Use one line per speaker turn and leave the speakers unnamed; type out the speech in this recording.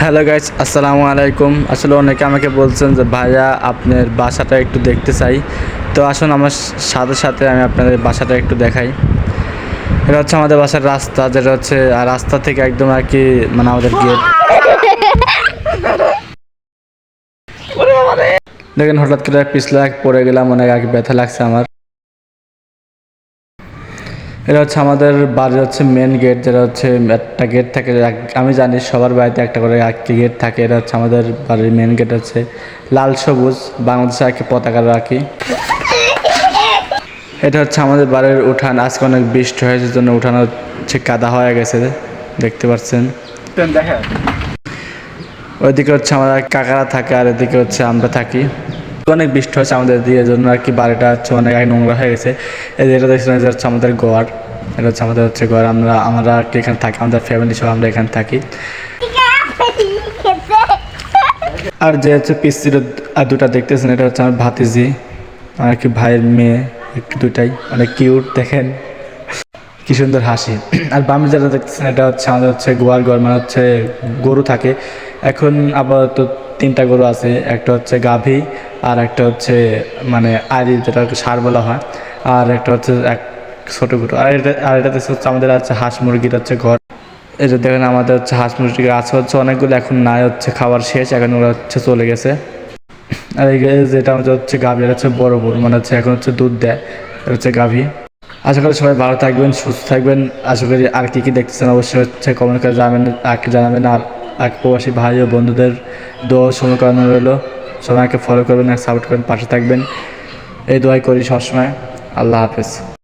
Hello guys, আসসালামু আলাইকুম। আসলে অনেকে আমাকে বলছেন যে ভাইয়া আপনার বাসাটা একটু দেখতে চাই। তো আসুন আমার সাথে সাথে আমি আপনাদের বাসাটা একটু দেখাই। এটা হচ্ছে আমাদের বাসার রাস্তা, যেটা হচ্ছে আর রাস্তা থেকে একদম আর কি মানে আমাদের গেট। দেখেন হঠাৎ করে পিছলে পড়ে গেলাম, অনেক আগে ব্যথা লাগছে আমার। এটা হচ্ছে আমাদের বাড়ির হচ্ছে মেন গেট, যেটা হচ্ছে একটা গেট থাকে। আমি জানি সবার বাড়িতে একটা করে একটি গেট থাকে। এটা হচ্ছে আমাদের বাড়ির মেন গেট, হচ্ছে লাল সবুজ বাংলাদেশের আর কি পতাকা রাখি। এটা হচ্ছে আমাদের বাড়ির উঠান। আজকে অনেক বৃষ্টি হয়েছে জন্য উঠান হচ্ছে কাদা হয়ে গেছে, দেখতে পাচ্ছেন। ওইদিকে হচ্ছে আমার কাকারা থাকে আর এদিকে হচ্ছে আমরা থাকি। অনেক বৃষ্টি হচ্ছে আমাদের দিয়ে জন্য আর কি বাড়িটা হচ্ছে অনেক আগে নোংরা হয়ে গেছে। এই যেটা দেখছেন এটা হচ্ছে আমাদের ঘর। এটা হচ্ছে আমাদের হচ্ছে ঘর। আমরা আর কি এখানে থাকি, আমাদের ফ্যামিলি সব আমরা এখানে থাকি। আর যে হচ্ছে পিসির দুটা দেখতেছেন, এটা হচ্ছে আমার ভাতিজি আর কি ভাইয়ের মেয়ে, দুটাই অনেক কিউট, দেখেন কি সুন্দর হাসি। আর বামে যেটা দেখতেছেন এটা হচ্ছে আমাদের হচ্ছে গোয়াল ঘর, মানে হচ্ছে গরু থাকে। এখন আপাতত তিনটা গরু আছে, একটা হচ্ছে গাভী, আর একটা হচ্ছে মানে আড়ি, যেটা ষাঁড় বলা হয়, আর একটা হচ্ছে এক ছোটো গরু। আর এটা হচ্ছে আমাদের আছে হাঁস মুরগির হচ্ছে ঘর। এই যে দেখেন আমাদের হচ্ছে হাঁস মুরগি আছে হচ্ছে অনেকগুলো, এখন নাই, হচ্ছে খাবার শেষ, এখন ওরা হচ্ছে চলে গেছে। আর এই যেটা আমাদের হচ্ছে গাভী, এটা হচ্ছে বড় গরু, মানে হচ্ছে এখন হচ্ছে দুধ দেয়, এটা হচ্ছে গাভী। আশা করি সবাই ভালো থাকবেন, সুস্থ থাকবেন। আশা করি আর কী দেখতেছেন অবশ্যই হচ্ছে কমেন্ট করে জানাবেন। আর প্রবাসী ভাই ও বন্ধুদের দোয়া শুভকামনা রইল। সবাইকে ফলো করবেন আর সাপোর্ট করবেন, পাশে থাকবেন, এই দোয়াই করি সবসময়। আল্লাহ হাফেজ।